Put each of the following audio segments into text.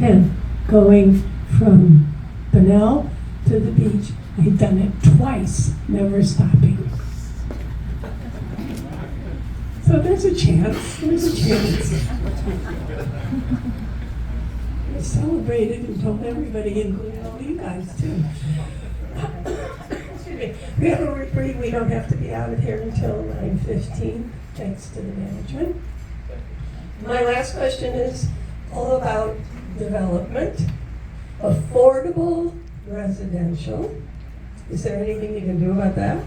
10, going from Bunnell to the beach. I'd done it twice, never stopping. So there's a chance. I celebrated and told everybody, including all you guys too. We have a retreat. We don't have to be out of here until 9:15, thanks to the management. My last question is all about development, affordable residential. Is there anything you can do about that?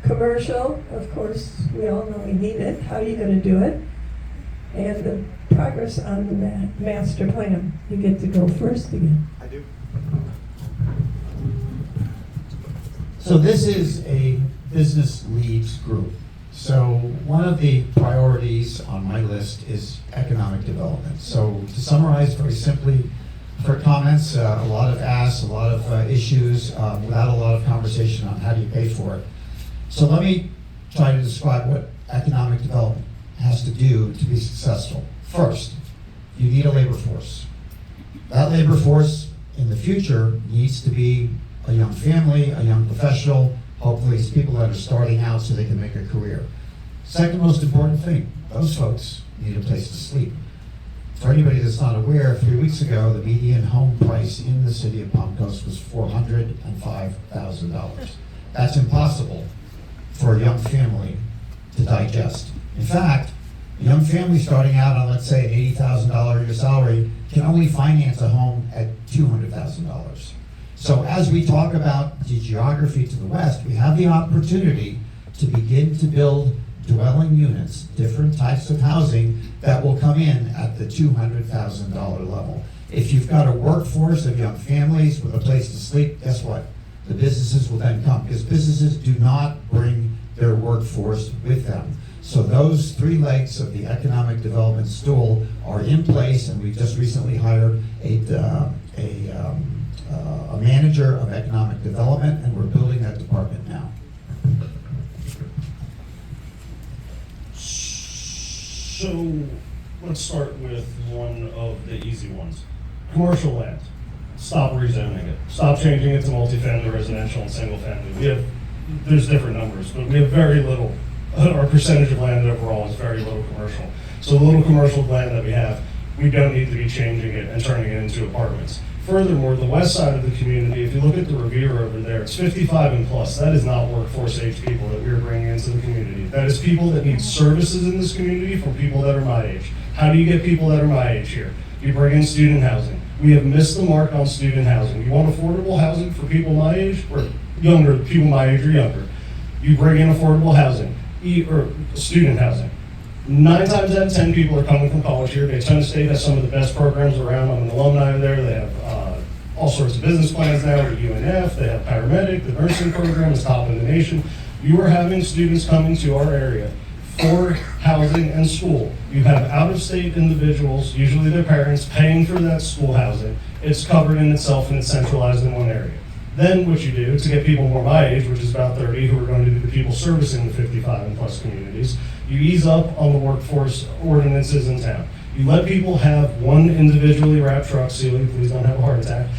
Commercial, of course, we all know we need it. How are you going to do it? And the progress on the master plan. You get to go first again. I do. So this is a business leads group. So one of the priorities on my list is economic development. So to summarize very simply, for comments, a lot of asks, a lot of issues, without a lot of conversation on how do you pay for it. So let me try to describe what economic development has to do to be successful. First, you need a labor force. That labor force in the future needs to be a young family, a young professional. Hopefully it's people that are starting out so they can make a career. Second most important thing, those folks need a place to sleep. For anybody that's not aware, 3 weeks ago, the median home price in the city of Palm Coast was $405,000. That's impossible for a young family to digest. In fact, a young family starting out on, let's say, an $80,000 a year salary can only finance a home at $200,000. So as we talk about the geography to the west, we have the opportunity to begin to build dwelling units, different types of housing that will come in at the $200,000 level. If you've got a workforce of young families with a place to sleep, guess what? The businesses will then come, because businesses do not bring their workforce with them. So those three legs of the economic development stool are in place, and we've just recently hired a manager of economic development, and we're building that department now. So let's start with one of the easy ones. Commercial land. Stop rezoning it. Stop changing it to multifamily, residential, and single family. There's different numbers, but we have very little. Our percentage of land overall is very little commercial. So the little commercial land that we have, we don't need to be changing it and turning it into apartments. Furthermore, the west side of the community, if you look at the Riviera over there, it's 55 and plus. That is not workforce age people that we're bringing into the community. That is people that need services in this community from people that are my age. How do you get people that are my age here? You bring in student housing. We have missed the mark on student housing. You want affordable housing for people my age or younger, people my age or younger. You bring in affordable housing, or student housing. 9 times out of 10 people are coming from college here. Daytona State has some of the best programs around. I'm an alumni there. They have all sorts of business plans now at UNF. They have paramedic. The nursing program is top in the nation. You are having students coming to our area for housing and school. You have out-of-state individuals, usually their parents, paying for that school housing. It's covered in itself and it's centralized in one area. Then what you do to get people more my age, which is about 30, who are going to be the people servicing the 55 and plus communities, you ease up on the workforce ordinances in town. You let people have one individually wrapped truck. Celia, please don't have a heart attack.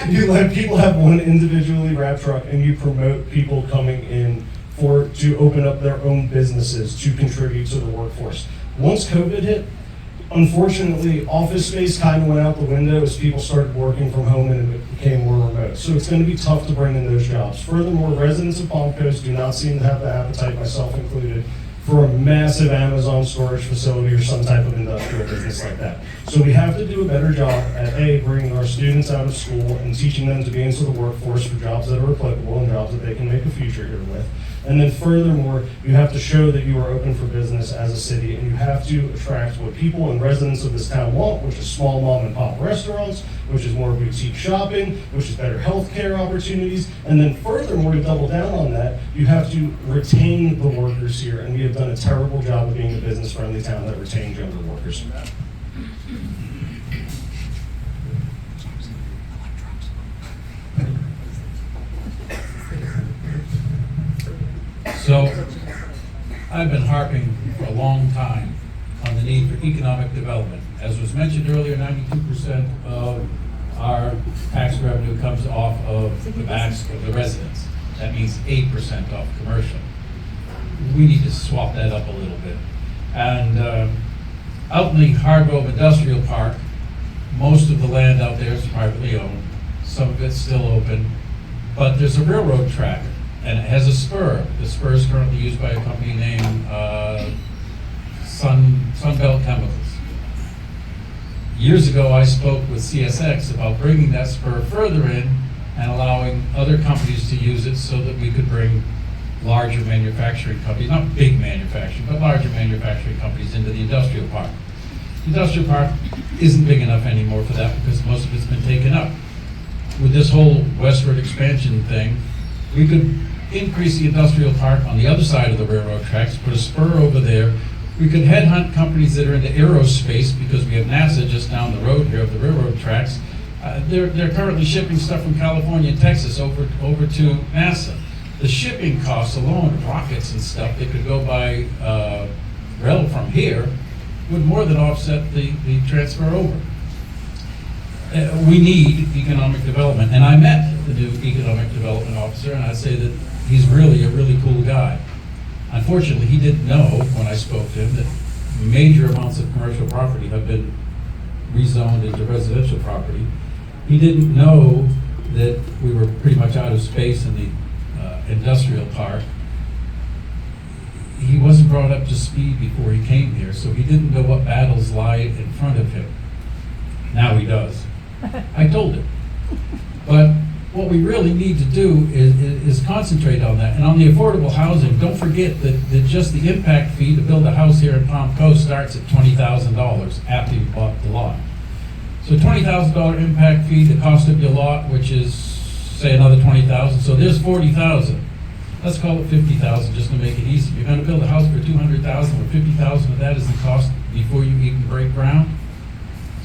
You let people have one individually wrapped truck, and you promote people coming in to open up their own businesses to contribute to the workforce. Once COVID hit, unfortunately, office space kind of went out the window as people started working from home and it became more remote. So it's going to be tough to bring in those jobs. Furthermore, residents of Palm Coast do not seem to have the appetite, myself included, for a massive Amazon storage facility or some type of industrial business like that. So we have to do a better job at bringing our students out of school and teaching them to be into the workforce for jobs that are applicable and jobs that they can make a future here with. And then furthermore, you have to show that you are open for business as a city, and you have to attract what people and residents of this town want, which is small mom and pop restaurants, which is more boutique shopping, which is better healthcare opportunities. And then furthermore, to double down on that, you have to retain the workers here, and we have done a terrible job of being a business-friendly town that retains younger workers. So, I've been harping for a long time on the need for economic development As was mentioned earlier, 92% of our tax revenue comes off of the backs of the residents. That means 8% off commercial. We need to swap that up a little bit. And out in the Hargrove Industrial Park, most of the land out there is privately owned. Some of it's still open, but there's a railroad track and it has a spur. The spur is currently used by a company named Sunbelt Chemicals. Years ago, I spoke with CSX about bringing that spur further in and allowing other companies to use it so that we could bring larger manufacturing companies, not big manufacturing, but larger manufacturing companies into the industrial park. The industrial park isn't big enough anymore for that because most of it's been taken up. With this whole westward expansion thing, we could increase the industrial park on the other side of the railroad tracks, put a spur over there. We could headhunt companies that are into aerospace because we have NASA just down the road here of the railroad tracks. They're currently shipping stuff from California and Texas over to NASA. The shipping costs alone of rockets and stuff that could go by rail from here would more than offset the transfer over. We need economic development, and I met the new economic development officer, and I'd say that he's really a really cool guy. Unfortunately, he didn't know when I spoke to him that major amounts of commercial property have been rezoned into residential property. He didn't know that we were pretty much out of space in the industrial park. He wasn't brought up to speed before he came here, so he didn't know what battles lie in front of him. Now he does. I told him. But what we really need to do is concentrate on that. And on the affordable housing, don't forget that just the impact fee to build a house here in Palm Coast starts at $20,000 after you bought the lot. So $20,000 impact fee, the cost of your lot, which is, say, another $20,000. So there's $40,000. Let's call it $50,000 just to make it easy. You're going to build a house for $200,000, or $50,000 of that is the cost before you even break ground.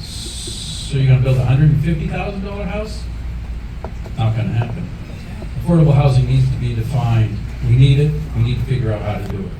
So you're going to build a $150,000 house? Not going to happen. Affordable housing needs to be defined. We need it. We need to figure out how to do it.